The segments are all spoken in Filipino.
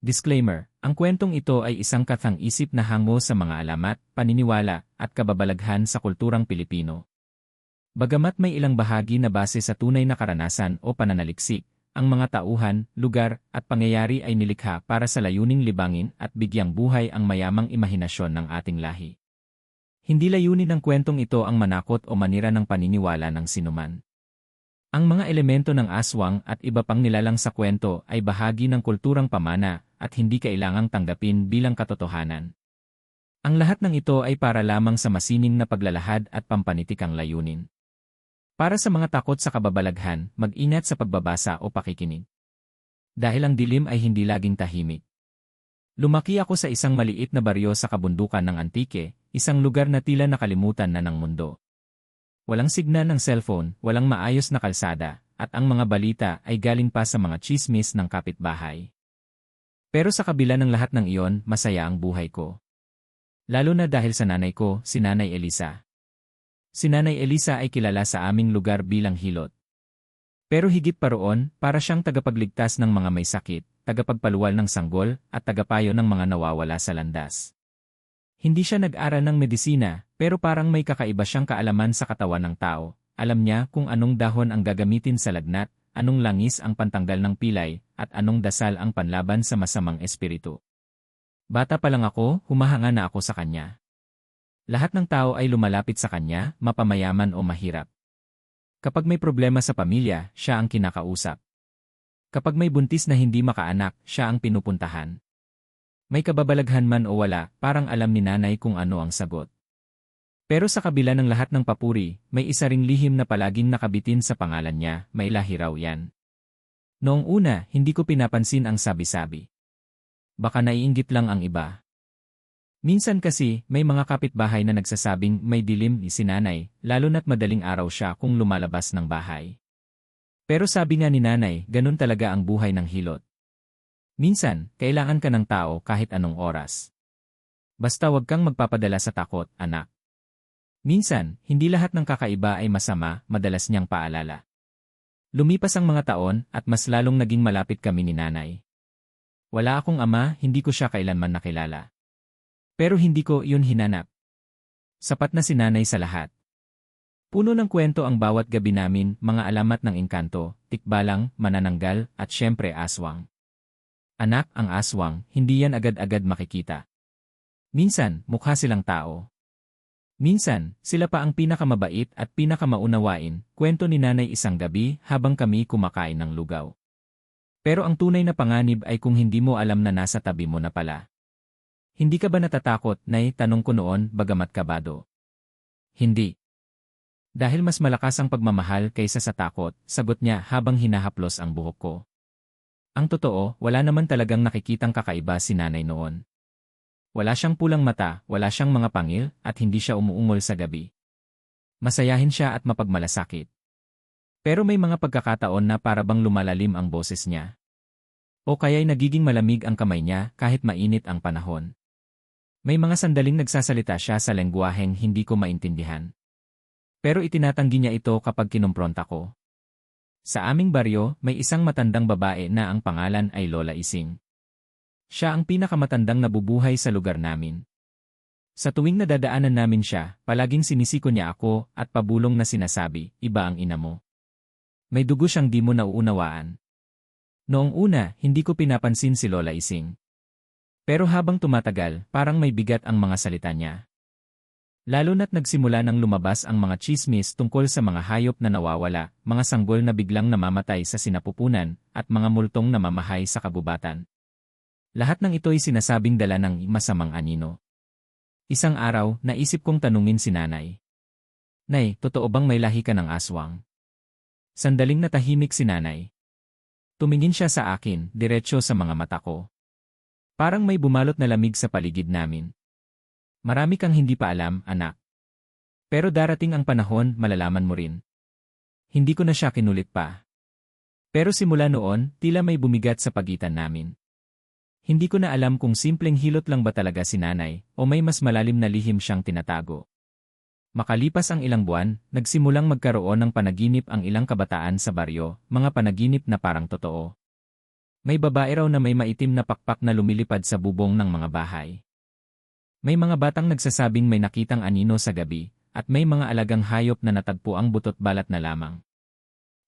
Disclaimer, ang kwentong ito ay isang kathang-isip na hango sa mga alamat, paniniwala, at kababalaghan sa kulturang Pilipino. Bagamat may ilang bahagi na base sa tunay na karanasan o pananaliksik, ang mga tauhan, lugar, at pangyayari ay nilikha para sa layuning libangin at bigyang buhay ang mayamang imahinasyon ng ating lahi. Hindi layunin ng kwentong ito ang manakot o manira ng paniniwala ng sinuman. Ang mga elemento ng aswang at iba pang nilalang sa kwento ay bahagi ng kulturang pamana at hindi kailangang tanggapin bilang katotohanan. Ang lahat ng ito ay para lamang sa masining na paglalahad at pampanitikang layunin. Para sa mga takot sa kababalaghan, mag-ingat sa pagbabasa o pakikinig. Dahil ang dilim ay hindi laging tahimik. Lumaki ako sa isang maliit na baryo sa kabundukan ng Antique, isang lugar na tila nakalimutan na ng mundo. Walang signal ng cellphone, walang maayos na kalsada, at ang mga balita ay galing pa sa mga tsismis ng kapitbahay. Pero sa kabila ng lahat ng iyon, masaya ang buhay ko. Lalo na dahil sa nanay ko, si Nanay Elisa. Si Nanay Elisa ay kilala sa aming lugar bilang hilot. Pero higit pa roon, para siyang tagapagligtas ng mga may sakit, tagapagpaluwal ng sanggol, at tagapayo ng mga nawawala sa landas. Hindi siya nag-aral ng medisina, pero parang may kakaiba siyang kaalaman sa katawan ng tao. Alam niya kung anong dahon ang gagamitin sa lagnat, anong langis ang pantanggal ng pilay, at anong dasal ang panlaban sa masamang espiritu. Bata pa lang ako, humahanga na ako sa kanya. Lahat ng tao ay lumalapit sa kanya, mapamayaman o mahirap. Kapag may problema sa pamilya, siya ang kinakausap. Kapag may buntis na hindi makaanak, siya ang pinupuntahan. May kababalaghan man o wala, parang alam ni nanay kung ano ang sagot. Pero sa kabila ng lahat ng papuri, may isa ring lihim na palaging nakabitin sa pangalan niya, may lahi raw yan. Noong una, hindi ko pinapansin ang sabi-sabi. Baka naiinggit lang ang iba. Minsan kasi, may mga kapitbahay na nagsasabing may dilim ni si nanay, lalo na't madaling araw siya kung lumalabas ng bahay. Pero sabi nga ni nanay, ganun talaga ang buhay ng hilot. Minsan, kailangan ka ng tao kahit anong oras. Basta wag kang magpapadala sa takot, anak. Minsan, hindi lahat ng kakaiba ay masama, madalas niyang paalala. Lumipas ang mga taon at mas lalong naging malapit kami ni nanay. Wala akong ama, hindi ko siya kailanman nakilala. Pero hindi ko iyon hinanap. Sapat na si nanay sa lahat. Puno ng kwento ang bawat gabi namin, mga alamat ng engkanto, tikbalang, manananggal, at syempre aswang. Anak, ang aswang, hindi yan agad-agad makikita. Minsan, mukha silang tao. Minsan, sila pa ang pinakamabait at pinakamaunawain, kwento ni nanay isang gabi habang kami kumakain ng lugaw. Pero ang tunay na panganib ay kung hindi mo alam na nasa tabi mo na pala. Hindi ka ba natatakot, Nay? Tanong ko noon, bagamat kabado. Hindi. Dahil mas malakas ang pagmamahal kaysa sa takot, sagot niya habang hinahaplos ang buhok ko. Ang totoo, wala naman talagang nakikitang kakaiba si nanay noon. Wala siyang pulang mata, wala siyang mga pangil, at hindi siya umuungol sa gabi. Masayahin siya at mapagmalasakit. Pero may mga pagkakataon na parabang lumalalim ang boses niya. O kaya'y nagiging malamig ang kamay niya kahit mainit ang panahon. May mga sandaling nagsasalita siya sa lengguwaheng hindi ko maintindihan. Pero itinatanggi niya ito kapag kinumpronta ko. Sa aming baryo, may isang matandang babae na ang pangalan ay Lola Ising. Siya ang pinakamatandang nabubuhay sa lugar namin. Sa tuwing nadadaanan namin siya, palaging sinisiko niya ako at pabulong na sinasabi, iba ang ina mo. May dugo siyang di mo nauunawaan. Noong una, hindi ko pinapansin si Lola Ising. Pero habang tumatagal, parang may bigat ang mga salita niya. Lalo na't nagsimula nang lumabas ang mga tsismis tungkol sa mga hayop na nawawala, mga sanggol na biglang namamatay sa sinapupunan, at mga multong namamahay sa kabubatan. Lahat ng ito'y sinasabing dala ng masamang anino. Isang araw, naisip kong tanungin si nanay. Nay, totoo bang may lahi ka ng aswang? Sandaling natahimik si nanay. Tumingin siya sa akin, diretso sa mga mata ko. Parang may bumalot na lamig sa paligid namin. Marami kang hindi pa alam, anak. Pero darating ang panahon, malalaman mo rin. Hindi ko na siya kinulit pa. Pero simula noon, tila may bumigat sa pagitan namin. Hindi ko na alam kung simpleng hilot lang ba talaga si nanay, o may mas malalim na lihim siyang tinatago. Makalipas ang ilang buwan, nagsimulang magkaroon ng panaginip ang ilang kabataan sa baryo, mga panaginip na parang totoo. May babae raw na may maitim na pakpak na lumilipad sa bubong ng mga bahay. May mga batang nagsasabing may nakitang anino sa gabi, at may mga alagang hayop na natagpo ang butot balat na lamang.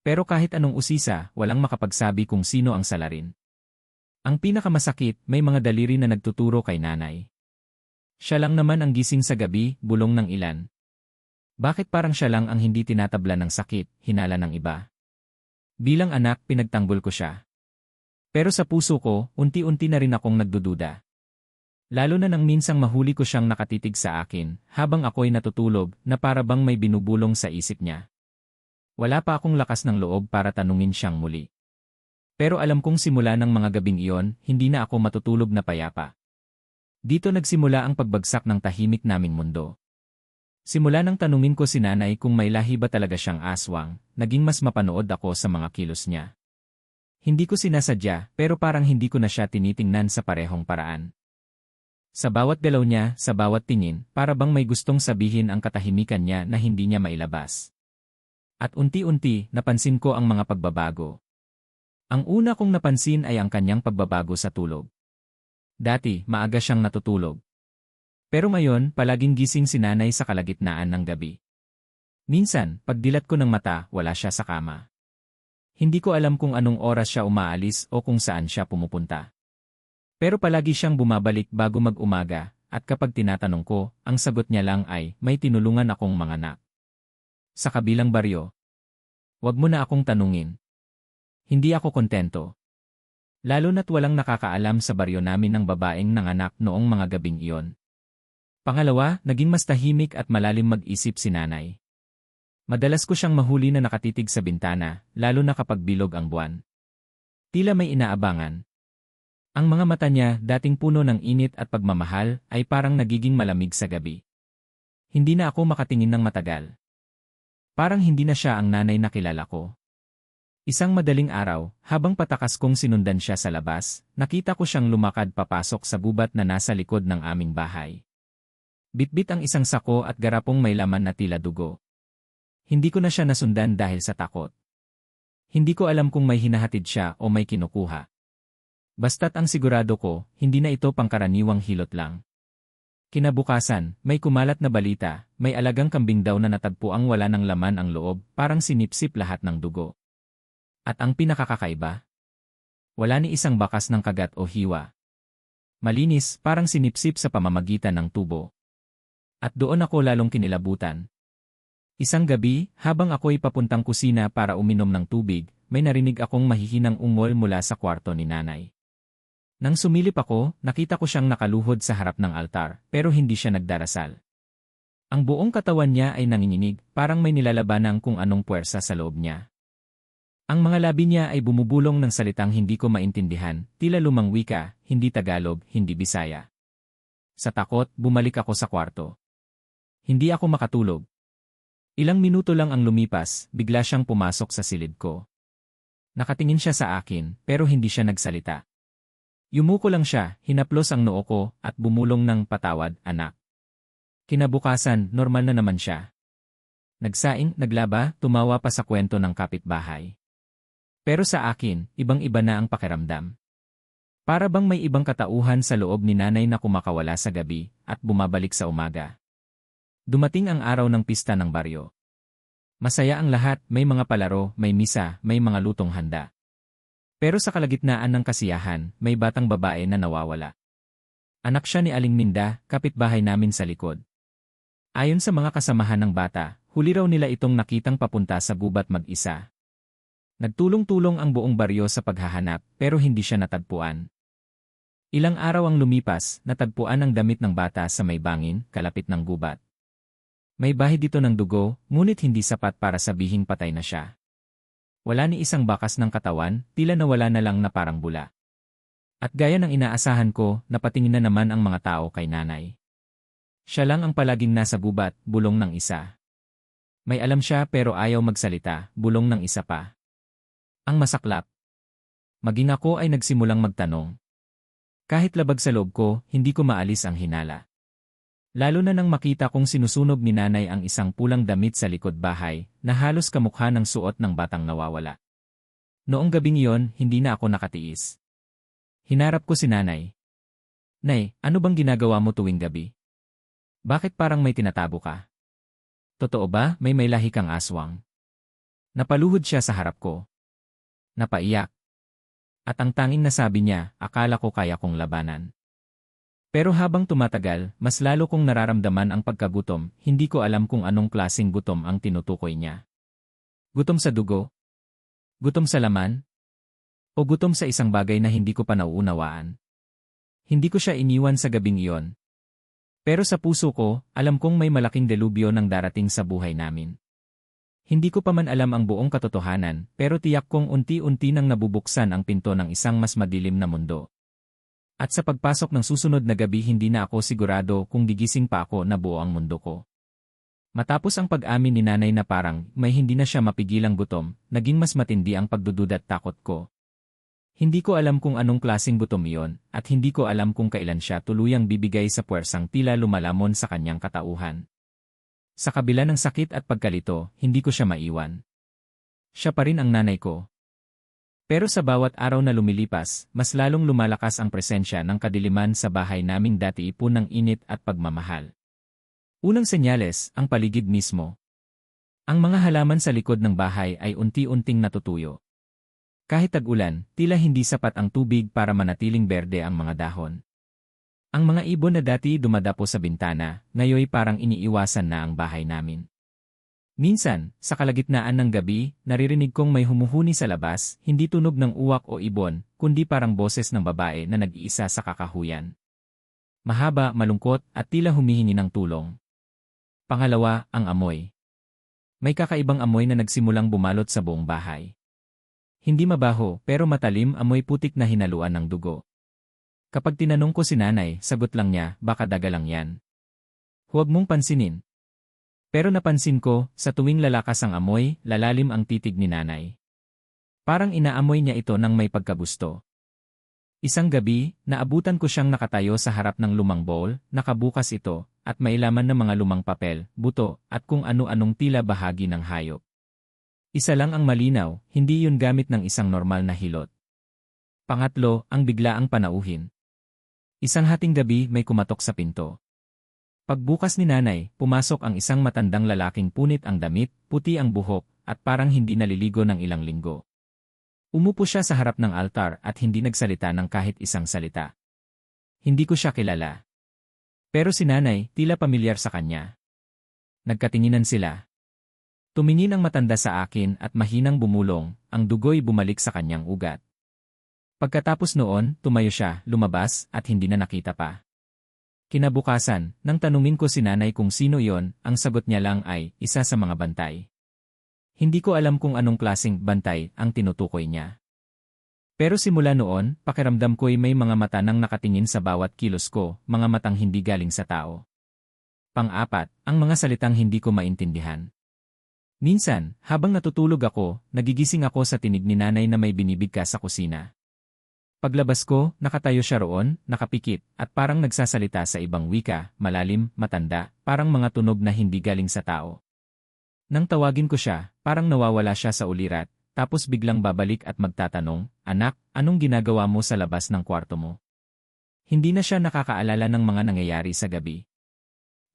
Pero kahit anong usisa, walang makapagsabi kung sino ang salarin. Ang pinakamasakit, may mga daliri na nagtuturo kay nanay. Siya lang naman ang gising sa gabi, bulong ng ilan. Bakit parang siya lang ang hindi tinatabla ng sakit, hinala ng iba. Bilang anak, pinagtanggol ko siya. Pero sa puso ko, unti-unti na rin akong nagdududa. Lalo na nang minsang mahuli ko siyang nakatitig sa akin, habang ako'y natutulog, na para bang may binubulong sa isip niya. Wala pa akong lakas ng loob para tanungin siyang muli. Pero alam kong simula ng mga gabing iyon, hindi na ako matutulog na payapa. Dito nagsimula ang pagbagsak ng tahimik naming mundo. Simula nang tanungin ko si nanay kung may lahi ba talaga siyang aswang, naging mas mapanood ako sa mga kilos niya. Hindi ko sinasadya, pero parang hindi ko na siya tinitingnan sa parehong paraan. Sa bawat galaw niya, sa bawat tingin, para bang may gustong sabihin ang katahimikan niya na hindi niya mailabas. At unti-unti, napansin ko ang mga pagbabago. Ang una kong napansin ay ang kanyang pagbabago sa tulog. Dati, maaga siyang natutulog. Pero ngayon, palaging gising si nanay sa kalagitnaan ng gabi. Minsan, pagdilat ko ng mata, wala siya sa kama. Hindi ko alam kung anong oras siya umaalis o kung saan siya pumupunta. Pero palagi siyang bumabalik bago mag-umaga, at kapag tinatanong ko, ang sagot niya lang ay, may tinulungan akong manganak. Sa kabilang baryo. Wag mo na akong tanungin. Hindi ako kontento. Lalo na't walang nakakaalam sa baryo namin ng babaeng nanganak noong mga gabing iyon. Pangalawa, naging mas tahimik at malalim mag-isip si nanay. Madalas ko siyang mahuli na nakatitig sa bintana, lalo na kapag bilog ang buwan. Tila may inaabangan. Ang mga mata niya, dating puno ng init at pagmamahal, ay parang nagiging malamig sa gabi. Hindi na ako makatingin ng matagal. Parang hindi na siya ang nanay na kilala ko. Isang madaling araw, habang patakas kong sinundan siya sa labas, nakita ko siyang lumakad papasok sa gubat na nasa likod ng aming bahay. Bitbit ang isang sako at garapong may laman na tila dugo. Hindi ko na siya nasundan dahil sa takot. Hindi ko alam kung may hinahatid siya o may kinukuha. Basta't ang sigurado ko, hindi na ito pangkaraniwang hilot lang. Kinabukasan, may kumalat na balita, may alagang kambing daw na natagpuang wala ng laman ang loob, parang sinipsip lahat ng dugo. At ang pinakakakaiba? Wala ni isang bakas ng kagat o hiwa. Malinis, parang sinipsip sa pamamagitan ng tubo. At doon ako lalong kinilabutan. Isang gabi, habang ako'y papuntang kusina para uminom ng tubig, may narinig akong mahihinang ungol mula sa kwarto ni nanay. Nang sumilip ako, nakita ko siyang nakaluhod sa harap ng altar, pero hindi siya nagdarasal. Ang buong katawan niya ay nanginginig, parang may nilalabanang kung anong puwersa sa loob niya. Ang mga labi niya ay bumubulong ng salitang hindi ko maintindihan, tila lumang wika, hindi Tagalog, hindi Bisaya. Sa takot, bumalik ako sa kwarto. Hindi ako makatulog. Ilang minuto lang ang lumipas, bigla siyang pumasok sa silid ko. Nakatingin siya sa akin, pero hindi siya nagsalita. Yumuko lang siya, hinaplos ang noo ko, at bumulong ng patawad, anak. Kinabukasan, normal na naman siya. Nagsaing, naglaba, tumawa pa sa kwento ng kapitbahay. Pero sa akin, ibang-iba na ang pakiramdam. Para bang may ibang katauhan sa loob ni nanay na kumakawala sa gabi, at bumabalik sa umaga. Dumating ang araw ng pista ng baryo. Masaya ang lahat, may mga palaro, may misa, may mga lutong handa. Pero sa kalagitnaan ng kasiyahan, may batang babae na nawawala. Anak siya ni Aling Minda, kapitbahay namin sa likod. Ayon sa mga kasamahan ng bata, huli raw nila itong nakitang papunta sa gubat mag-isa. Nagtulong-tulong ang buong baryo sa paghahanap, pero hindi siya natagpuan. Ilang araw ang lumipas, natagpuan ang damit ng bata sa may bangin, kalapit ng gubat. May bahid dito ng dugo, ngunit hindi sapat para sabihing patay na siya. Wala ni isang bakas ng katawan, tila nawala na lang na parang bula. At gaya ng inaasahan ko, napatingin na naman ang mga tao kay nanay. Siya lang ang palaging nasa gubat, bulong ng isa. May alam siya pero ayaw magsalita, bulong ng isa pa. Ang masaklap. Maging ako ay nagsimulang magtanong. Kahit labag sa loob ko, hindi ko maalis ang hinala. Lalo na nang makita kong sinusunog ni nanay ang isang pulang damit sa likod bahay, na halos kamukha ng suot ng batang nawawala. Noong gabing iyon, hindi na ako nakatiis. Hinarap ko si nanay. Nay, ano bang ginagawa mo tuwing gabi? Bakit parang may tinatabo ka? Totoo ba may lahi kang aswang? Napaluhod siya sa harap ko. Napaiyak. At ang tanging nasabi niya, akala ko kaya kong labanan. Pero habang tumatagal, mas lalo kong nararamdaman ang pagkagutom, hindi ko alam kung anong klaseng gutom ang tinutukoy niya. Gutom sa dugo? Gutom sa laman? O gutom sa isang bagay na hindi ko pa nauunawaan? Hindi ko siya iniwan sa gabing iyon. Pero sa puso ko, alam kong may malaking delubyo nang darating sa buhay namin. Hindi ko pa man alam ang buong katotohanan, pero tiyak kong unti-unti nang nabubuksan ang pinto ng isang mas madilim na mundo. At sa pagpasok ng susunod na gabi hindi na ako sigurado kung gigising pa ako na buo ang mundo ko. Matapos ang pag-amin ni nanay na parang may hindi na siya mapigilang gutom, naging mas matindi ang pagdududa at takot ko. Hindi ko alam kung anong klaseng gutom iyon, at hindi ko alam kung kailan siya tuluyang bibigay sa puwersang tila lumalamon sa kanyang katauhan. Sa kabila ng sakit at pagkalito, hindi ko siya maiwan. Siya pa rin ang nanay ko. Pero sa bawat araw na lumilipas, mas lalong lumalakas ang presensya ng kadiliman sa bahay naming dati ipon ng init at pagmamahal. Unang senyales, ang paligid mismo. Ang mga halaman sa likod ng bahay ay unti-unting natutuyo. Kahit tag-ulan, tila hindi sapat ang tubig para manatiling berde ang mga dahon. Ang mga ibon na dati dumadapo sa bintana, ngayoy parang iniiwasan na ang bahay namin. Minsan, sa kalagitnaan ng gabi, naririnig kong may humuhuni sa labas, hindi tunog ng uwak o ibon, kundi parang boses ng babae na nag-iisa sa kakahuyan. Mahaba, malungkot, at tila humihingi ng tulong. Pangalawa, ang amoy. May kakaibang amoy na nagsimulang bumalot sa buong bahay. Hindi mabaho, pero matalim, amoy putik na hinaluan ng dugo. Kapag tinanong ko si nanay, sagot lang niya, baka daga lang yan. Huwag mong pansinin. Pero napansin ko, sa tuwing lalakas ang amoy, lalalim ang titig ni nanay. Parang inaamoy niya ito ng may pagkagusto. Isang gabi, naabutan ko siyang nakatayo sa harap ng lumang bowl, nakabukas ito, at may laman ng mga lumang papel, buto, at kung ano-anong tila bahagi ng hayop. Isa lang ang malinaw, hindi yun gamit ng isang normal na hilot. Pangatlo, ang biglaang panauhin. Isang hating gabi may kumatok sa pinto. Pagbukas ni nanay, pumasok ang isang matandang lalaking punit ang damit, puti ang buhok, at parang hindi naliligo ng ilang linggo. Umupo siya sa harap ng altar at hindi nagsalita ng kahit isang salita. Hindi ko siya kilala. Pero si nanay, tila pamilyar sa kanya. Nagkatinginan sila. Tumingin ang matanda sa akin at mahinang bumulong, ang dugo'y bumalik sa kanyang ugat. Pagkatapos noon, tumayo siya, lumabas, at hindi na nakita pa. Kinabukasan, nang tanungin ko si nanay kung sino yon, ang sagot niya lang ay, isa sa mga bantay. Hindi ko alam kung anong klaseng bantay ang tinutukoy niya. Pero simula noon, pakiramdam ko'y may mga mata nang nakatingin sa bawat kilos ko, mga matang hindi galing sa tao. Pang-apat, ang mga salitang hindi ko maintindihan. Minsan, habang natutulog ako, nagigising ako sa tinig ni nanay na may binibigkas sa kusina. Paglabas ko, nakatayo siya roon, nakapikit, at parang nagsasalita sa ibang wika, malalim, matanda, parang mga tunog na hindi galing sa tao. Nang tawagin ko siya, parang nawawala siya sa ulirat, tapos biglang babalik at magtatanong, "Anak, anong ginagawa mo sa labas ng kwarto mo?" Hindi na siya nakakaalala ng mga nangyayari sa gabi.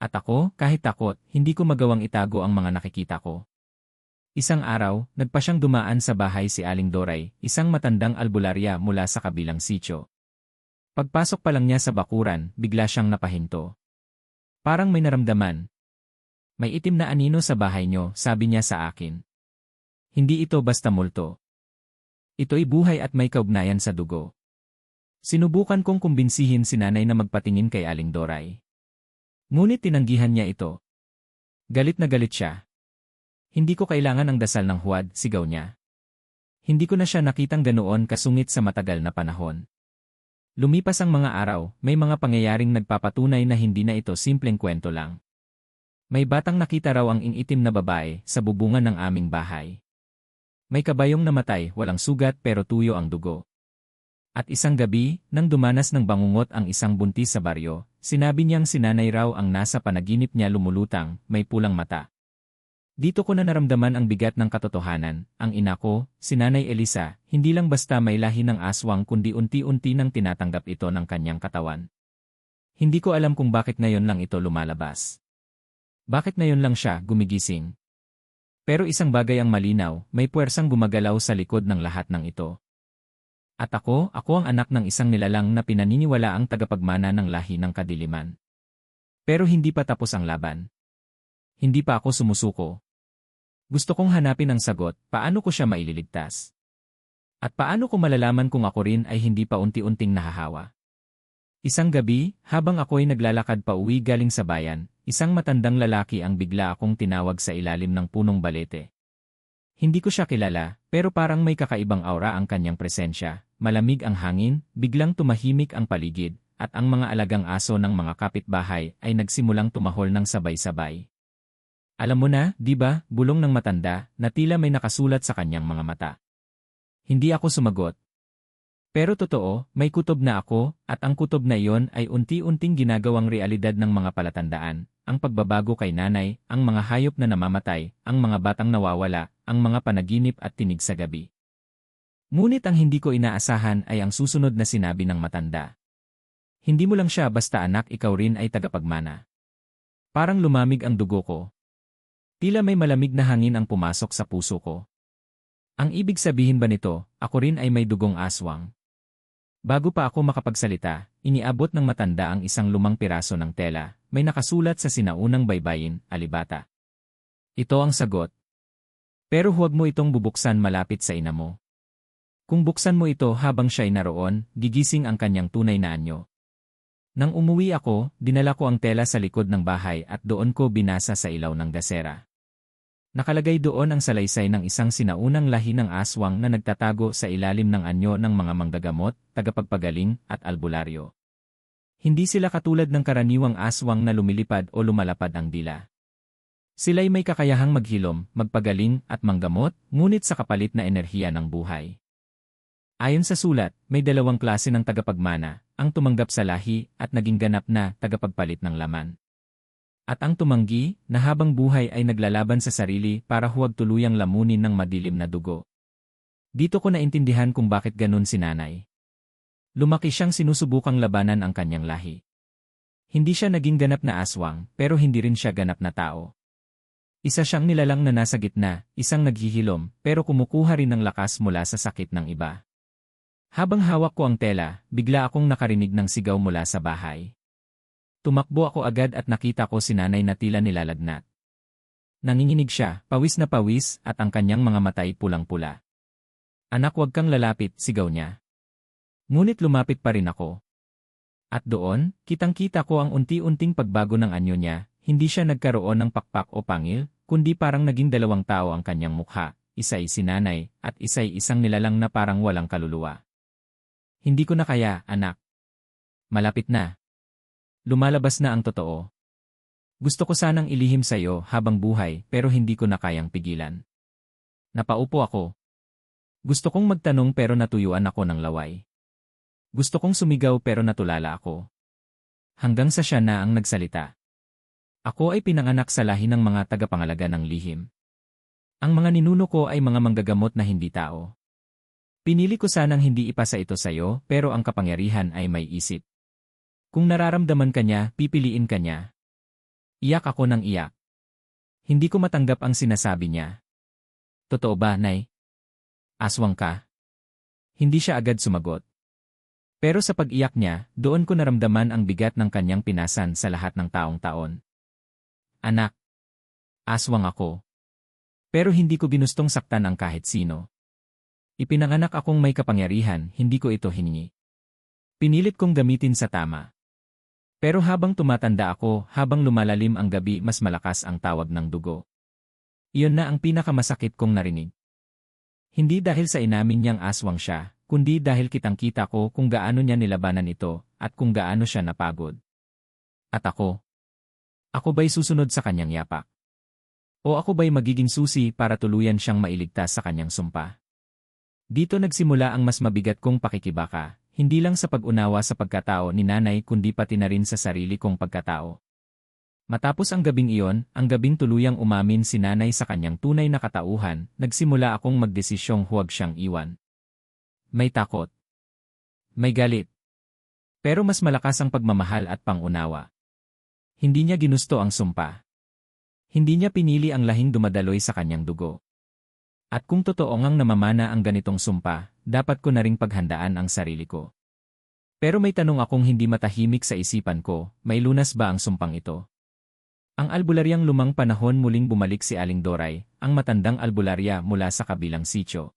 At ako, kahit takot, hindi ko magawang itago ang mga nakikita ko. Isang araw, nagpa siyang dumaan sa bahay si Aling Doray, isang matandang albularya mula sa kabilang sitio. Pagpasok pa lang niya sa bakuran, bigla siyang napahinto. Parang may naramdaman. "May itim na anino sa bahay niyo," sabi niya sa akin. "Hindi ito basta multo. Ito'y buhay at may kaugnayan sa dugo." Sinubukan kong kumbinsihin si nanay na magpatingin kay Aling Doray. Ngunit tinanggihan niya ito. Galit na galit siya. "Hindi ko kailangan ang dasal ng huwad," sigaw niya. Hindi ko na siya nakitang ganoon kasungit sa matagal na panahon. Lumipas ang mga araw, may mga pangyayaring nagpapatunay na hindi na ito simpleng kwento lang. May batang nakita raw ang initim na babae sa bubungan ng aming bahay. May kabayong namatay, walang sugat pero tuyo ang dugo. At isang gabi, nang dumanas ng bangungot ang isang buntis sa baryo, sinabi niyang si nanay raw ang nasa panaginip niya lumulutang, may pulang mata. Dito ko na naramdaman ang bigat ng katotohanan. Ang ina ko, si Nanay Elisa, hindi lang basta may lahi ng aswang kundi unti-unti nang tinatanggap ito ng kanyang katawan. Hindi ko alam kung bakit ngayon lang ito lumalabas. Bakit ngayon lang siya gumigising? Pero isang bagay ang malinaw, may puwersang gumagalaw sa likod ng lahat ng ito. At ako ang anak ng isang nilalang na pinaniniwala ang tagapagmana ng lahi ng kadiliman. Pero hindi pa tapos ang laban. Hindi pa ako sumusuko. Gusto kong hanapin ang sagot, paano ko siya maililigtas? At paano ko malalaman kung ako rin ay hindi pa unti-unting nahahawa? Isang gabi, habang ako'y naglalakad pa uwi galing sa bayan, isang matandang lalaki ang bigla akong tinawag sa ilalim ng punong balete. Hindi ko siya kilala, pero parang may kakaibang aura ang kanyang presensya, malamig ang hangin, biglang tumahimik ang paligid, at ang mga alagang aso ng mga kapitbahay ay nagsimulang tumahol ng sabay-sabay. Alam mo na, di ba, bulong ng matanda, na tila may nakasulat sa kanyang mga mata. Hindi ako sumagot. Pero totoo, may kutob na ako, at ang kutob na iyon ay unti-unting ginagawang realidad ng mga palatandaan, ang pagbabago kay nanay, ang mga hayop na namamatay, ang mga batang nawawala, ang mga panaginip at tinig sa gabi. Ngunit ang hindi ko inaasahan ay ang susunod na sinabi ng matanda. Hindi mo lang siya basta anak, ikaw rin ay tagapagmana. Parang lumamig ang dugo ko. Tila may malamig na hangin ang pumasok sa puso ko. Ang ibig sabihin ba nito, ako rin ay may dugong aswang? Bago pa ako makapagsalita, iniabot ng matanda ang isang lumang piraso ng tela, may nakasulat sa sinaunang baybayin, alibata. Ito ang sagot. Pero huwag mo itong bubuksan malapit sa ina mo. Kung buksan mo ito habang siya'y naroon, gigising ang kanyang tunay na anyo. Nang umuwi ako, dinala ko ang tela sa likod ng bahay at doon ko binasa sa ilaw ng gasera. Nakalagay doon ang salaysay ng isang sinaunang lahi ng aswang na nagtatago sa ilalim ng anyo ng mga manggagamot, tagapagpagaling, at albularyo. Hindi sila katulad ng karaniwang aswang na lumilipad o lumalapad ang dila. Sila'y may kakayahang maghilom, magpagaling, at manggamot, ngunit sa kapalit na enerhiya ng buhay. Ayon sa sulat, may dalawang klase ng tagapagmana, ang tumanggap sa lahi at naging ganap na tagapagpalit ng laman. At ang tumanggi, na habang buhay ay naglalaban sa sarili para huwag tuluyang lamunin ng madilim na dugo. Dito ko naintindihan kung bakit ganun si nanay. Lumaki siyang sinusubukang labanan ang kanyang lahi. Hindi siya naging ganap na aswang, pero hindi rin siya ganap na tao. Isa siyang nilalang na nasa gitna, isang naghihilom, pero kumukuha rin ng lakas mula sa sakit ng iba. Habang hawak ko ang tela, bigla akong nakarinig ng sigaw mula sa bahay. Tumakbo ako agad at nakita ko si nanay na tila nilalagnat. Nanginginig siya, pawis na pawis, at ang kanyang mga matay pulang-pula. Anak, huwag kang lalapit, sigaw niya. Ngunit lumapit pa rin ako. At doon, kitang-kita ko ang unti-unting pagbago ng anyo niya, hindi siya nagkaroon ng pakpak o pangil, kundi parang naging dalawang tao ang kanyang mukha, isa'y si nanay, at isa'y isang nilalang na parang walang kaluluwa. Hindi ko na kaya, anak. Malapit na. Lumalabas na ang totoo. Gusto ko sanang ilihim sa iyo habang buhay pero hindi ko na kayang pigilan. Napaupo ako. Gusto kong magtanong pero natuyuan ako ng laway. Gusto kong sumigaw pero natulala ako. Hanggang sa siya na ang nagsalita. Ako ay pinanganak sa lahi ng mga tagapangalaga ng lihim. Ang mga ninuno ko ay mga manggagamot na hindi tao. Pinili ko sanang hindi ipasa ito sa iyo pero ang kapangyarihan ay may isip. Kung nararamdaman ka niya, pipiliin ka niya. Iyak ako ng iyak. Hindi ko matanggap ang sinasabi niya. Totoo ba, Nay? Aswang ka? Hindi siya agad sumagot. Pero sa pag-iyak niya, doon ko naramdaman ang bigat ng kanyang pinasan sa lahat ng taong taon. Anak. Aswang ako. Pero hindi ko ginustong saktan ang kahit sino. Ipinanganak akong may kapangyarihan, hindi ko ito hiningi. Pinilit kong gamitin sa tama. Pero habang tumatanda ako, habang lumalalim ang gabi, mas malakas ang tawag ng dugo. Iyon na ang pinakamasakit kong narinig. Hindi dahil sa inamin niyang aswang siya, kundi dahil kitang-kita ko kung gaano niya nilabanan ito, at kung gaano siya napagod. At ako? Ako ba'y susunod sa kanyang yapak? O ako ba'y magiging susi para tuluyan siyang mailigtas sa kanyang sumpa? Dito nagsimula ang mas mabigat kong pakikibaka. Hindi lang sa pag-unawa sa pagkatao ni nanay kundi pati na rin sa sarili kong pagkatao. Matapos ang gabing iyon, ang gabing tuluyang umamin si nanay sa kanyang tunay na katauhan, nagsimula akong magdesisyong huwag siyang iwan. May takot. May galit. Pero mas malakas ang pagmamahal at pangunawa. Hindi niya ginusto ang sumpa. Hindi niya pinili ang lahing dumadaloy sa kanyang dugo. At kung totoo ngang namamana ang ganitong sumpa, dapat ko na ring paghandaan ang sarili ko. Pero may tanong akong hindi matahimik sa isipan ko, may lunas ba ang sumpang ito? Ang albularyang lumang panahon muling bumalik si Aling Doray, ang matandang albularya mula sa kabilang sitio.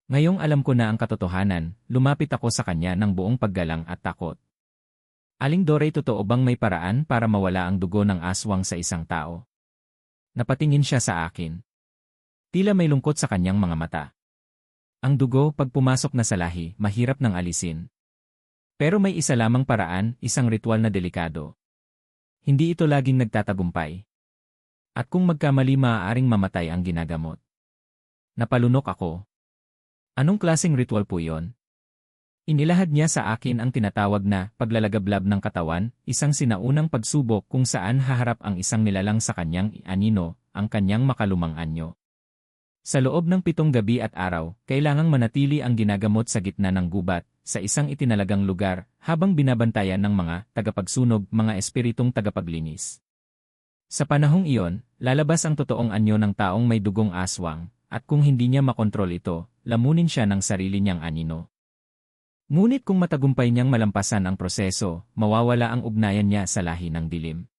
Ngayong alam ko na ang katotohanan, lumapit ako sa kanya ng buong paggalang at takot. Aling Doray, totoo bang may paraan para mawala ang dugo ng aswang sa isang tao? Napatingin siya sa akin. Tila may lungkot sa kanyang mga mata. Ang dugo, pag pumasok na sa lahi, mahirap nang alisin. Pero may isa lamang paraan, isang ritual na delikado. Hindi ito laging nagtatagumpay. At kung magkamali, maaaring mamatay ang ginagamot. Napalunok ako. Anong klaseng ritual po iyon? Inilahad niya sa akin ang tinatawag na paglalagablab ng katawan, isang sinaunang pagsubok kung saan haharap ang isang nilalang sa kanyang anino, ang kanyang makalumang anyo. Sa loob ng 7 gabi at araw, kailangang manatili ang ginagamot sa gitna ng gubat, sa isang itinalagang lugar, habang binabantayan ng mga tagapagsunog, mga espiritong tagapaglinis. Sa panahong iyon, lalabas ang totoong anyo ng taong may dugong aswang, at kung hindi niya makontrol ito, lamunin siya ng sarili niyang anino. Ngunit kung matagumpay niyang malampasan ang proseso, mawawala ang ugnayan niya sa lahi ng dilim.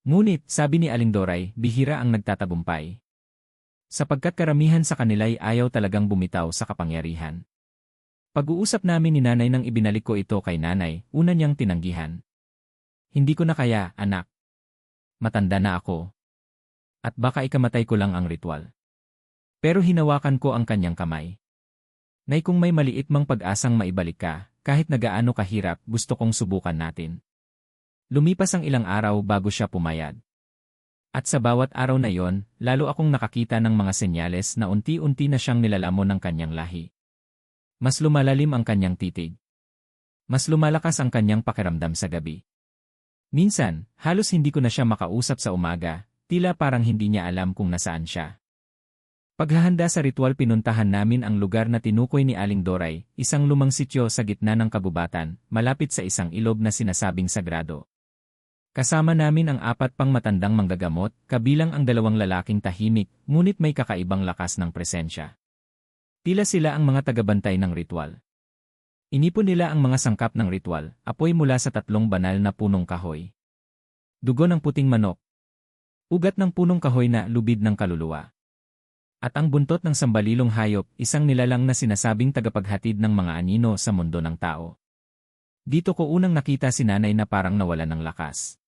Ngunit, sabi ni Aling Doray, bihira ang nagtatagumpay. Sapagkat karamihan sa kanila'y ayaw talagang bumitaw sa kapangyarihan. Pag-uusap namin ni nanay nang ibinalik ko ito kay nanay, una niyang tinanggihan. Hindi ko na kaya, anak. Matanda na ako. At baka ikamatay ko lang ang ritual. Pero hinawakan ko ang kanyang kamay. Nay, kung may maliit mang pag-asang maibalik ka, kahit na gaano kahirap, gusto kong subukan natin. Lumipas ang ilang araw bago siya pumayag. At sa bawat araw na yon, lalo akong nakakita ng mga senyales na unti-unti na siyang nilalamon ng kanyang lahi. Mas lumalalim ang kanyang titig. Mas lumalakas ang kanyang pakiramdam sa gabi. Minsan, halos hindi ko na siya makausap sa umaga, tila parang hindi niya alam kung nasaan siya. Paghahanda sa ritual, pinuntahan namin ang lugar na tinukoy ni Aling Doray, isang lumang sityo sa gitna ng kagubatan, malapit sa isang ilog na sinasabing sagrado. Kasama namin ang 4 pang matandang manggagamot, kabilang ang 2 lalaking tahimik, ngunit may kakaibang lakas ng presensya. Tila sila ang mga tagabantay ng ritual. Inipon nila ang mga sangkap ng ritual, apoy mula sa 3 banal na punong kahoy. Dugo ng puting manok. Ugat ng punong kahoy na lubid ng kaluluwa. At ang buntot ng sambalilong hayop, isang nilalang na sinasabing tagapaghatid ng mga anino sa mundo ng tao. Dito ko unang nakita si nanay na parang nawala ng lakas.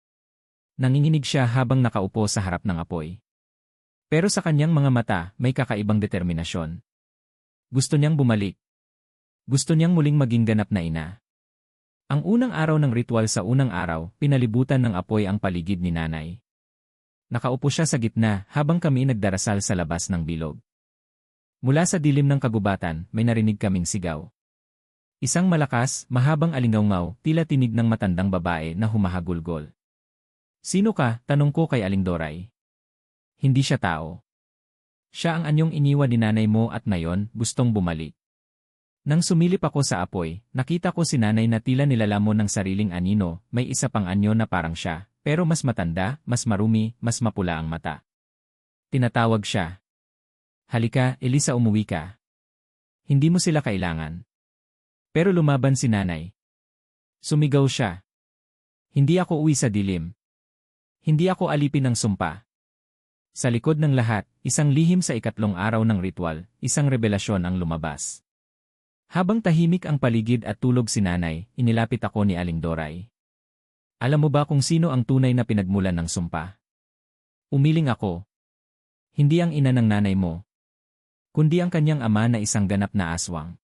Nanginginig siya habang nakaupo sa harap ng apoy. Pero sa kanyang mga mata, may kakaibang determinasyon. Gusto niyang bumalik. Gusto niyang muling maging ganap na ina. Ang unang araw ng ritual, sa unang araw, pinalibutan ng apoy ang paligid ni nanay. Nakaupo siya sa gitna habang kami nagdarasal sa labas ng bilog. Mula sa dilim ng kagubatan, may narinig kaming sigaw. Isang malakas, mahabang alingawngaw, tila tinig ng matandang babae na humahagulgol. Sino ka? Tanong ko kay Aling Doray. Hindi siya tao. Siya ang anyong iniwan ni nanay mo at ngayon, gustong bumalik. Nang sumilip ako sa apoy, nakita ko si nanay na tila nilalamon ng sariling anino, may isa pang anyo na parang siya, pero mas matanda, mas marumi, mas mapula ang mata. Tinatawag siya. Halika, Elisa, umuwi ka. Hindi mo sila kailangan. Pero lumaban si nanay. Sumigaw siya. Hindi ako uwi sa dilim. Hindi ako alipin ng sumpa. Sa likod ng lahat, isang lihim sa 3 araw ng ritual, isang revelasyon ang lumabas. Habang tahimik ang paligid at tulog si nanay, inilapit ako ni Aling Doray. Alam mo ba kung sino ang tunay na pinagmulan ng sumpa? Umiling ako. Hindi ang ina ng nanay mo, kundi ang kanyang ama na isang ganap na aswang.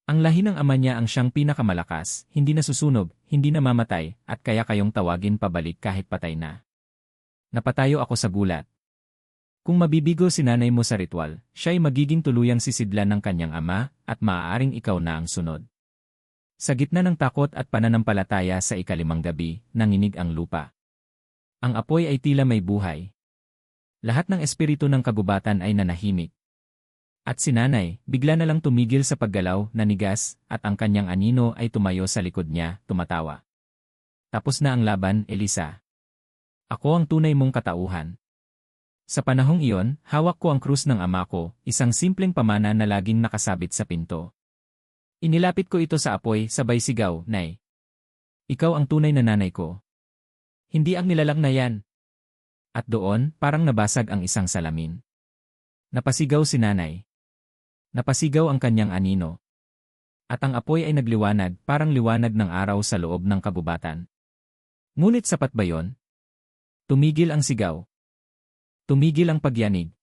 Ang lahi ng ama niya ang siyang pinakamalakas, hindi nasusunog, hindi namamatay, at kaya kayong tawagin pabalik kahit patay na. Napatayo ako sa gulat. Kung mabibigo si nanay mo sa ritual, siya'y magiging tuluyang sisidlan ng kanyang ama, at maaaring ikaw na ang sunod. Sa gitna ng takot at pananampalataya sa 5 gabi, nanginig ang lupa. Ang apoy ay tila may buhay. Lahat ng espiritu ng kagubatan ay nanahimik. At si nanay, bigla na lang tumigil sa paggalaw, nanigas, at ang kanyang anino ay tumayo sa likod niya, tumatawa. Tapos na ang laban, Elisa. Ako ang tunay mong katauhan. Sa panahong iyon, hawak ko ang krus ng ama ko, isang simpleng pamana na laging nakasabit sa pinto. Inilapit ko ito sa apoy, sabay sigaw, Nay. Ikaw ang tunay na nanay ko. Hindi ang nilalang na yan. At doon, parang nabasag ang isang salamin. Napasigaw si nanay. Napasigaw ang kanyang anino. At ang apoy ay nagliwanag, parang liwanag ng araw sa loob ng kagubatan. Ngunit sapat ba yon? Tumigil ang sigaw. Tumigil ang pagyanig.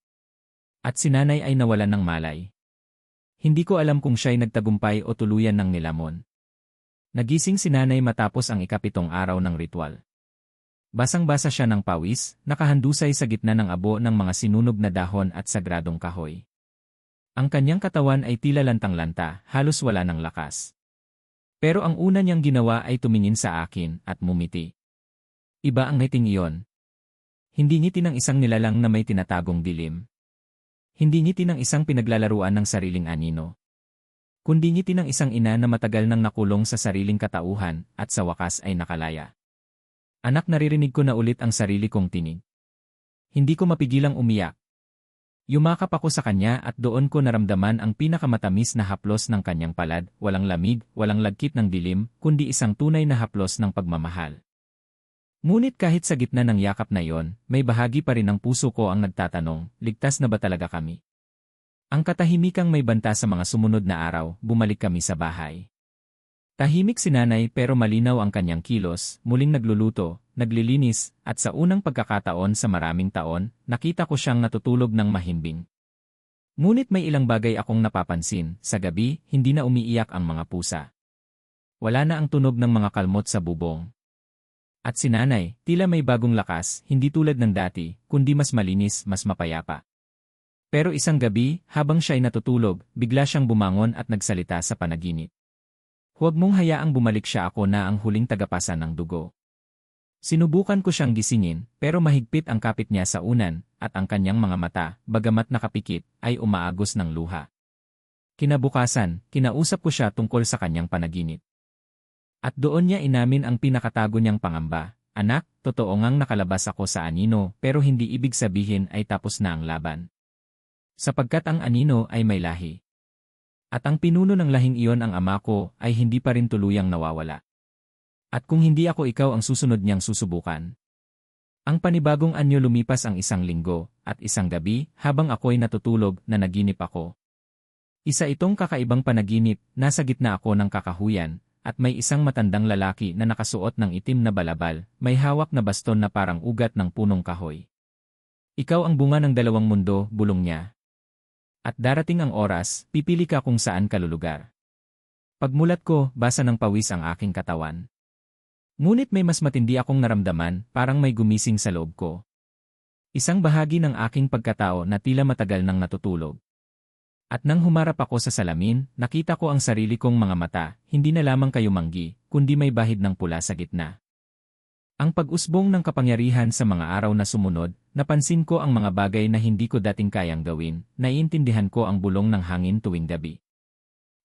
At si nanay ay nawalan ng malay. Hindi ko alam kung siya'y nagtagumpay o tuluyan ng nilamon. Nagising si nanay matapos ang ikapitong araw ng ritual. Basang-basa siya ng pawis, nakahandusay sa gitna ng abo ng mga sinunog na dahon at sagradong kahoy. Ang kanyang katawan ay tila lantang-lanta, halos wala ng lakas. Pero ang una niyang ginawa ay tumingin sa akin at mumiti. Iba ang ngiting iyon. Hindi ngiti ng isang nilalang na may tinatagong dilim. Hindi ngiti ng isang pinaglalaruan ng sariling anino. Kundi ngiti ng isang ina na matagal nang nakulong sa sariling katauhan at sa wakas ay nakalaya. Anak, naririnig ko na ulit ang sarili kong tinig. Hindi ko mapigilang umiyak. Yumakap ako sa kanya at doon ko naramdaman ang pinakamatamis na haplos ng kanyang palad, walang lamig, walang lagkit ng dilim, kundi isang tunay na haplos ng pagmamahal. Ngunit kahit sa gitna ng yakap na iyon, may bahagi pa rin ng puso ko ang nagtatanong, ligtas na ba talaga kami? Ang katahimikang may banta sa mga sumunod na araw, bumalik kami sa bahay. Tahimik si nanay pero malinaw ang kanyang kilos, muling nagluluto, naglilinis, at sa unang pagkakataon sa maraming taon, nakita ko siyang natutulog ng mahimbing. Ngunit may ilang bagay akong napapansin, sa gabi, hindi na umiiyak ang mga pusa. Wala na ang tunog ng mga kalmot sa bubong. At si nanay, tila may bagong lakas, hindi tulad ng dati, kundi mas malinis, mas mapayapa. Pero isang gabi, habang siya'y natutulog, bigla siyang bumangon at nagsalita sa panaginip. Huwag mong hayaang bumalik siya, ako na ang huling tagapasan ng dugo. Sinubukan ko siyang gisingin, pero mahigpit ang kapit niya sa unan, at ang kanyang mga mata, bagamat nakapikit, ay umaagos ng luha. Kinabukasan, kinausap ko siya tungkol sa kanyang panaginip. At doon niya inamin ang pinakatago niyang pangamba, Anak, totoo ngang nakalabas ako sa anino, pero hindi ibig sabihin ay tapos na ang laban. Sapagkat ang anino ay may lahi. At ang pinuno ng lahing iyon, ang ama ko, ay hindi pa rin tuluyang nawawala. At kung hindi ako, ikaw ang susunod niyang susubukan. Ang panibagong anyo, lumipas ang isang linggo, at isang gabi, habang ako'y natutulog, nanaginip ako. Isa itong kakaibang panaginip, nasa gitna ako ng kakahuyan, at may isang matandang lalaki na nakasuot ng itim na balabal, may hawak na baston na parang ugat ng punong kahoy. Ikaw ang bunga ng dalawang mundo, bulong niya. At darating ang oras, pipili ka kung saan ka lulugar. Pagmulat ko, basa ng pawis ang aking katawan. Ngunit may mas matindi akong naramdaman, parang may gumising sa loob ko. Isang bahagi ng aking pagkatao na tila matagal nang natutulog. At nang humarap ako sa salamin, nakita ko ang sarili kong mga mata, hindi na lamang kayumanggi, kundi may bahid ng pula sa gitna. Ang pag-usbong ng kapangyarihan sa mga araw na sumunod, napansin ko ang mga bagay na hindi ko dating kayang gawin, naiintindihan ko ang bulong ng hangin tuwing gabi.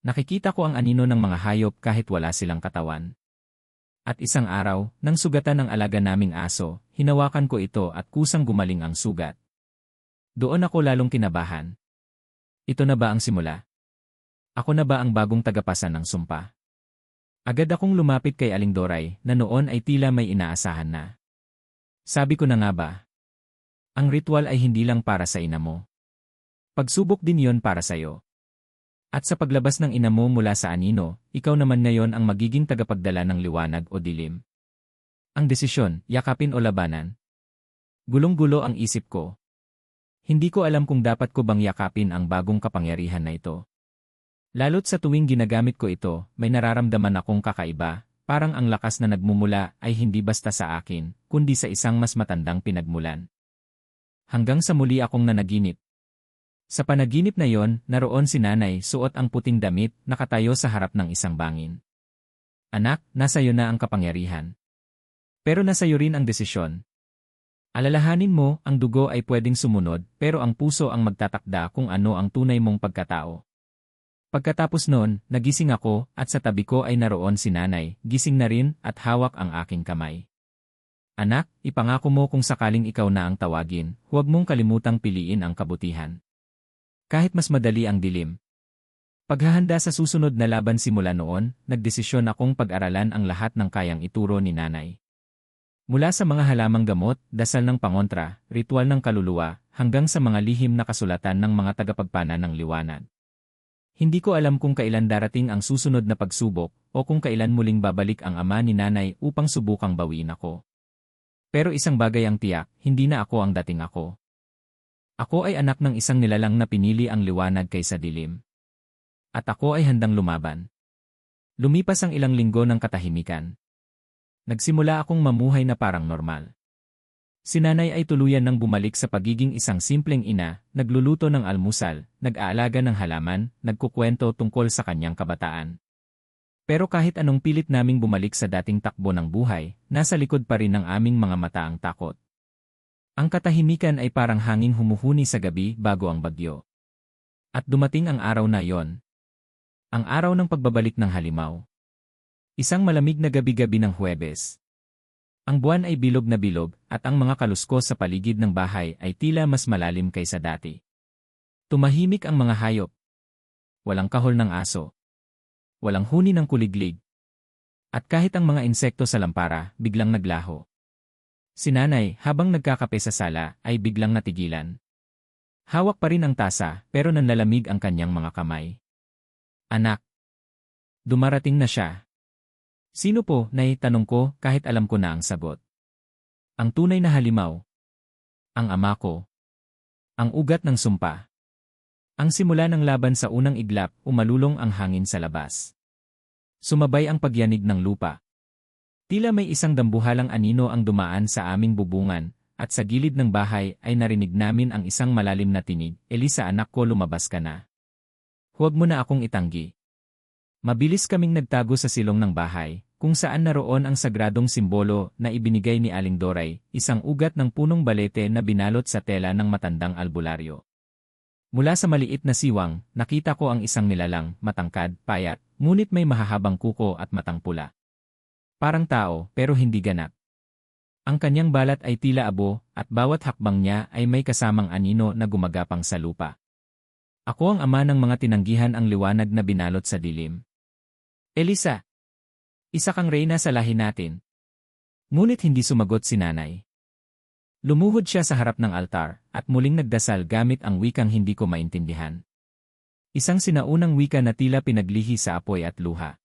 Nakikita ko ang anino ng mga hayop kahit wala silang katawan. At isang araw, nang sugatan ng alaga naming aso, hinawakan ko ito at kusang gumaling ang sugat. Doon ako lalong kinabahan. Ito na ba ang simula? Ako na ba ang bagong tagapasan ng sumpa? Agad akong lumapit kay Aling Doray, na noon ay tila may inaasahan na. Sabi ko na nga ba? Ang ritual ay hindi lang para sa ina mo. Pagsubok din yon para sa'yo. At sa paglabas ng ina mo mula sa anino, ikaw naman ngayon ang magiging tagapagdala ng liwanag o dilim. Ang desisyon, yakapin o labanan. Gulong-gulo ang isip ko. Hindi ko alam kung dapat ko bang yakapin ang bagong kapangyarihan na ito. Lalo't sa tuwing ginagamit ko ito, may nararamdaman akong kakaiba, parang ang lakas na nagmumula ay hindi basta sa akin, kundi sa isang mas matandang pinagmulan. Hanggang sa muli akong nanaginip. Sa panaginip na yon, naroon si nanay, suot ang puting damit, nakatayo sa harap ng isang bangin. Anak, nasa iyo na ang kapangyarihan. Pero nasa iyo rin ang desisyon. Alalahanin mo, ang dugo ay pwedeng sumunod, pero ang puso ang magtatakda kung ano ang tunay mong pagkatao. Pagkatapos noon, nagising ako, at sa tabi ko ay naroon si nanay, gising na rin, at hawak ang aking kamay. Anak, ipangako mo kung sakaling ikaw na ang tawagin, huwag mong kalimutang piliin ang kabutihan. Kahit mas madali ang dilim. Paghahanda sa susunod na laban simula noon, nagdesisyon akong pag-aralan ang lahat ng kayang ituro ni nanay. Mula sa mga halamang gamot, dasal ng pangontra, ritual ng kaluluwa, hanggang sa mga lihim na kasulatan ng mga tagapagpana ng liwanag. Hindi ko alam kung kailan darating ang susunod na pagsubok o kung kailan muling babalik ang ama ni nanay upang subukang bawiin ako. Pero isang bagay ang tiyak, hindi na ako ang dating ako. Ako ay anak ng isang nilalang na pinili ang liwanag kaysa dilim. At ako ay handang lumaban. Lumipas ang ilang linggo ng katahimikan. Nagsimula akong mamuhay na parang normal. Si nanay ay tuluyan nang bumalik sa pagiging isang simpleng ina, nagluluto ng almusal, nag-aalaga ng halaman, nagkukwento tungkol sa kanyang kabataan. Pero kahit anong pilit naming bumalik sa dating takbo ng buhay, nasa likod pa rin ng aming mga mata ang takot. Ang katahimikan ay parang hanging humuhuni sa gabi bago ang bagyo. At dumating ang araw na iyon. Ang araw ng pagbabalik ng halimaw. Isang malamig na gabi-gabi ng Huwebes. Ang buwan ay bilog na bilog at ang mga kaluskos sa paligid ng bahay ay tila mas malalim kaysa dati. Tumahimik ang mga hayop. Walang kahol ng aso. Walang huni ng kuliglig. At kahit ang mga insekto sa lampara, biglang naglaho. Si nanay, habang nagkakape sa sala, ay biglang natigilan. Hawak pa rin ang tasa, pero nanlalamig ang kanyang mga kamay. Anak. Dumarating na siya. Sino po, nay, tanong ko kahit alam ko na ang sagot. Ang tunay na halimaw. Ang ama ko. Ang ugat ng sumpa. Ang simula ng laban sa unang iglap, umalulong ang hangin sa labas. Sumabay ang pagyanig ng lupa. Tila may isang dambuhalang anino ang dumaan sa aming bubungan, at sa gilid ng bahay ay narinig namin ang isang malalim na tinig, Elisa anak ko lumabas ka na. Huwag mo na akong itanggi. Mabilis kaming nagtago sa silong ng bahay, kung saan naroon ang sagradong simbolo na ibinigay ni Aling Doray, isang ugat ng punong balete na binalot sa tela ng matandang albularyo. Mula sa maliit na siwang, nakita ko ang isang nilalang, matangkad, payat, ngunit may mahahabang kuko at matang pula. Parang tao, pero hindi ganap. Ang kanyang balat ay tila abo, at bawat hakbang niya ay may kasamang anino na gumagapang sa lupa. Ako ang ama ng mga tinanggihan ang liwanag na binalot sa dilim. Elisa! Isa kang reyna sa lahi natin. Ngunit hindi sumagot si nanay. Lumuhod siya sa harap ng altar, at muling nagdasal gamit ang wikang hindi ko maintindihan. Isang sinaunang wika na tila pinaglihi sa apoy at luha.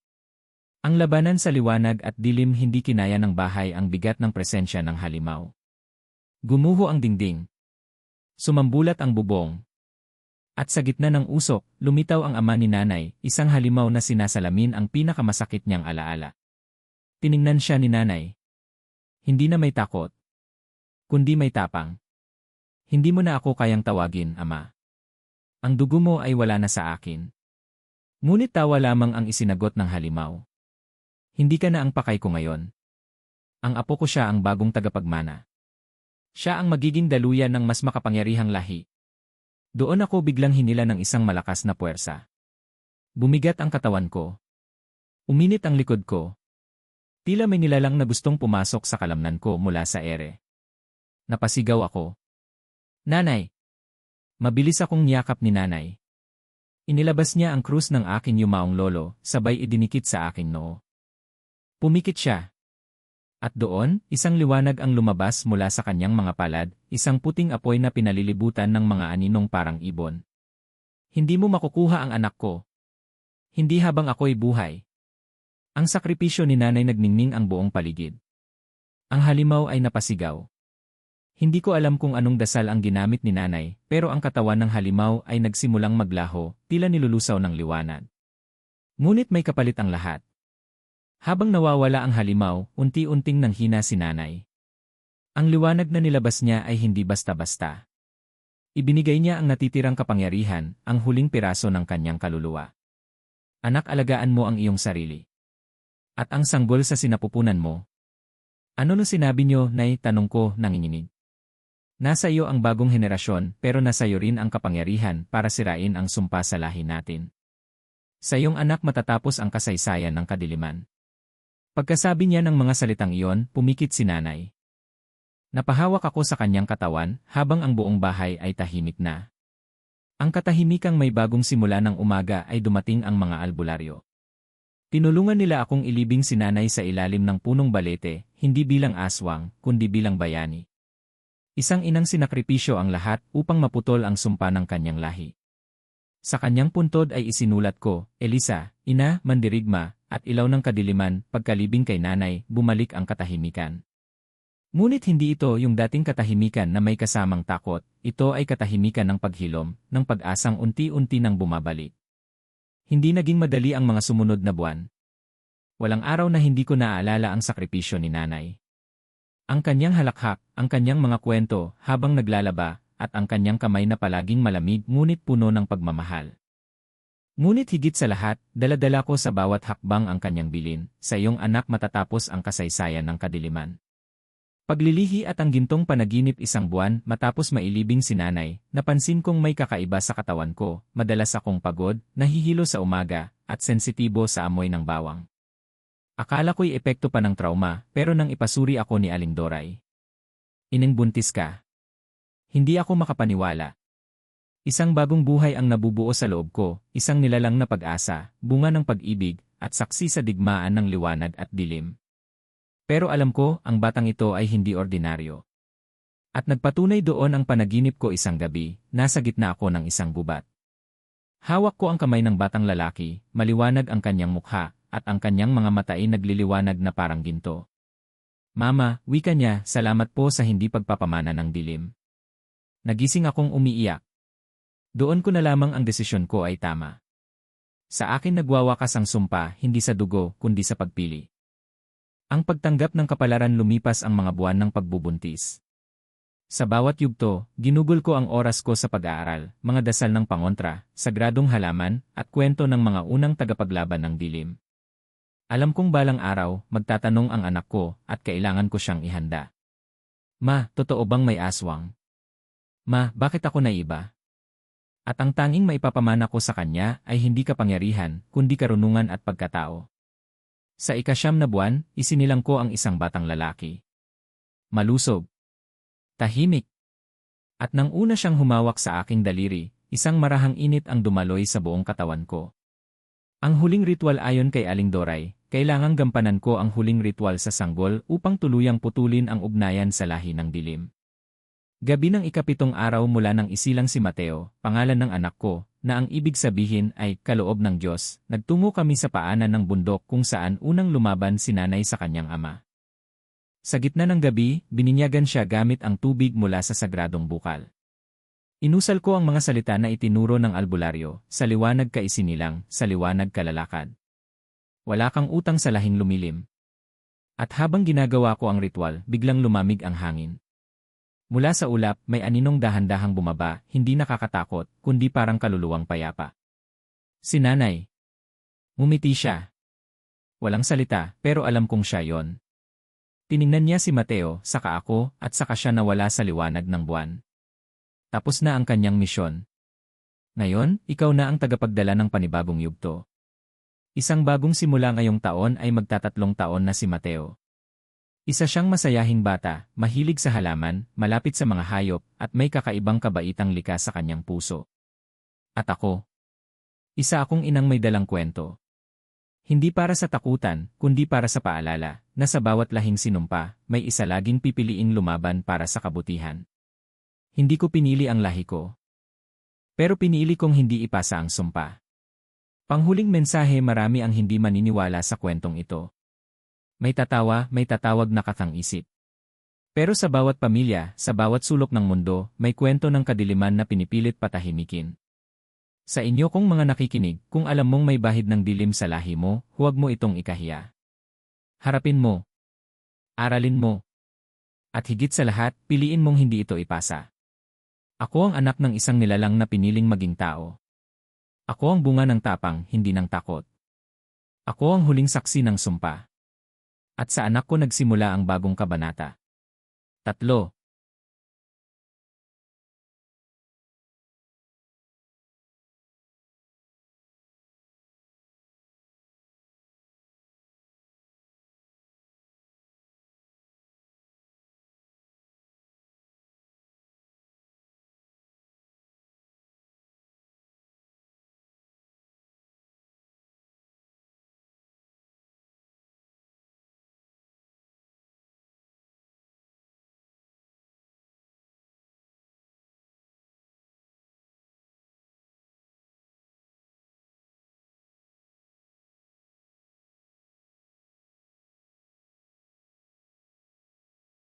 Ang labanan sa liwanag at dilim hindi kinaya ng bahay ang bigat ng presensya ng halimaw. Gumuho ang dingding. Sumambulat ang bubong. At sa gitna ng usok, lumitaw ang ama ni nanay, isang halimaw na sinasalamin ang pinakamasakit niyang alaala. Tiningnan siya ni nanay. Hindi na may takot. Kundi may tapang. Hindi mo na ako kayang tawagin, ama. Ang dugo mo ay wala na sa akin. Ngunit tawa lamang ang isinagot ng halimaw. Hindi ka na ang pakay ko ngayon. Ang apo ko siya ang bagong tagapagmana. Siya ang magiging daluyan ng mas makapangyarihang lahi. Doon ako biglang hinila ng isang malakas na puwersa. Bumigat ang katawan ko. Uminit ang likod ko. Tila may nilalang na gustong pumasok sa kalamnan ko mula sa ere. Napasigaw ako. Nanay! Mabilis akong niyakap ni nanay. Inilabas niya ang krus ng aking yumaong lolo, sabay idinikit sa aking noo. Pumikit siya. At doon, isang liwanag ang lumabas mula sa kanyang mga palad, isang puting apoy na pinalilibutan ng mga aninong parang ibon. Hindi mo makukuha ang anak ko. Hindi habang ako'y buhay. Ang sakripisyo ni nanay nagningning ang buong paligid. Ang halimaw ay napasigaw. Hindi ko alam kung anong dasal ang ginamit ni nanay, pero ang katawan ng halimaw ay nagsimulang maglaho, tila nilulusaw ng liwanag. Ngunit may kapalit ang lahat. Habang nawawala ang halimaw, unti-unting nanghina si nanay. Ang liwanag na nilabas niya ay hindi basta-basta. Ibinigay niya ang natitirang kapangyarihan, ang huling piraso ng kanyang kaluluwa. Anak, alagaan mo ang iyong sarili. At ang sanggol sa sinapupunan mo. Ano no sinabi niyo, nay? Tanong ko, nanginginig. Nasa iyo ang bagong henerasyon pero nasa iyo rin ang kapangyarihan para sirain ang sumpa sa lahi natin. Sa iyong anak matatapos ang kasaysayan ng kadiliman. Pagkasabi niya ng mga salitang iyon, pumikit si nanay. Napahawak ako sa kanyang katawan habang ang buong bahay ay tahimik na. Ang katahimikang may bagong simula ng umaga ay dumating ang mga albularyo. Tinulungan nila akong ilibing si nanay sa ilalim ng punong balete, hindi bilang aswang, kundi bilang bayani. Isang inang sinakripisyo ang lahat upang maputol ang sumpa ng kanyang lahi. Sa kanyang puntod ay isinulat ko, Elisa, ina, mandirigma, at ilaw ng kadiliman, pagkalibing kay nanay, bumalik ang katahimikan. Ngunit hindi ito yung dating katahimikan na may kasamang takot, ito ay katahimikan ng paghilom, ng pag-asang unti-unti nang bumabalik. Hindi naging madali ang mga sumunod na buwan. Walang araw na hindi ko naaalala ang sakripisyo ni nanay. Ang kanyang halakhak, ang kanyang mga kwento habang naglalaba, at ang kanyang kamay na palaging malamig ngunit puno ng pagmamahal. Ngunit higit sa lahat, dala-dala ko sa bawat hakbang ang kanyang bilin, sa iyong anak matatapos ang kasaysayan ng kadiliman. Paglilihi at ang gintong panaginip isang buwan matapos mailibing si nanay, napansin kong may kakaiba sa katawan ko, madalas akong pagod, nahihilo sa umaga, at sensitibo sa amoy ng bawang. Akala ko'y epekto pa ng trauma, pero nang ipasuri ako ni Aling Doray. Ineng buntis ka. Hindi ako makapaniwala. Isang bagong buhay ang nabubuo sa loob ko, isang nilalang na pag-asa, bunga ng pag-ibig, at saksi sa digmaan ng liwanag at dilim. Pero alam ko, ang batang ito ay hindi ordinaryo. At nagpatunay doon ang panaginip ko isang gabi, nasa gitna ako ng isang gubat. Hawak ko ang kamay ng batang lalaki, maliwanag ang kanyang mukha, at ang kanyang mga mata ay nagliliwanag na parang ginto. Mama, wika niya, salamat po sa hindi pagpapamana ng dilim. Nagising akong umiiyak. Doon ko na lamang ang desisyon ko ay tama. Sa akin nagwawakas ang sumpa, hindi sa dugo, kundi sa pagpili. Ang pagtanggap ng kapalaran lumipas ang mga buwan ng pagbubuntis. Sa bawat yugto, ginugol ko ang oras ko sa pag-aaral, mga dasal ng pangontra, sagradong halaman, at kwento ng mga unang tagapaglaban ng dilim. Alam kong balang araw, magtatanong ang anak ko, at kailangan ko siyang ihanda. Ma, totoo bang may aswang? Ma, bakit ako naiba? At ang tanging maipapamana ko sa kanya ay hindi kapangyarihan, kundi karunungan at pagkatao. Sa ika-9 na buwan, isinilang ko ang isang batang lalaki. Malusog. Tahimik. At nang una siyang humawak sa aking daliri, isang marahang init ang dumaloy sa buong katawan ko. Ang huling ritual ayon kay Aling Doray, kailangang gampanan ko ang huling ritual sa sanggol upang tuluyang putulin ang ugnayan sa lahi ng dilim. Gabi ng ika-7 araw mula nang isilang si Mateo, pangalan ng anak ko, na ang ibig sabihin ay kaloob ng Diyos, nagtungo kami sa paanan ng bundok kung saan unang lumaban si nanay sa kanyang ama. Sa gitna ng gabi, bininyagan siya gamit ang tubig mula sa sagradong bukal. Inusal ko ang mga salita na itinuro ng albularyo, sa liwanag ka isinilang, sa liwanag ka lalakad. Wala kang utang sa lahing lumilim. At habang ginagawa ko ang ritual, biglang lumamig ang hangin. Mula sa ulap, may aninong dahan-dahang bumaba, hindi nakakatakot, kundi parang kaluluwang payapa. Si nanay. Ngumiti siya. Walang salita, pero alam kong siya yon. Tiningnan niya si Mateo, saka ako, at saka siya nawala sa liwanag ng buwan. Tapos na ang kanyang misyon. Ngayon, ikaw na ang tagapagdala ng panibagong yugto. Isang bagong simula ngayong taon ay magtatatlong taon na si Mateo. Isa siyang masayahing bata, mahilig sa halaman, malapit sa mga hayop, at may kakaibang kabaitang likas sa kanyang puso. At ako? Isa akong inang may dalang kwento. Hindi para sa takutan, kundi para sa paalala, na sa bawat lahing sinumpa, may isa laging pipiliing lumaban para sa kabutihan. Hindi ko pinili ang lahi ko. Pero pinili kong hindi ipasa ang sumpa. Panghuling mensahe, marami ang hindi maniniwala sa kwentong ito. May tatawa, may tatawag na katang-isip. Pero sa bawat pamilya, sa bawat sulok ng mundo, may kwento ng kadiliman na pinipilit patahimikin. Sa inyo kong mga nakikinig, kung alam mong may bahid ng dilim sa lahi mo, huwag mo itong ikahiya. Harapin mo. Aralin mo. At higit sa lahat, piliin mong hindi ito ipasa. Ako ang anak ng isang nilalang na piniling maging tao. Ako ang bunga ng tapang, hindi ng takot. Ako ang huling saksi ng sumpa. At sa anak ko nagsimula ang bagong kabanata. 3.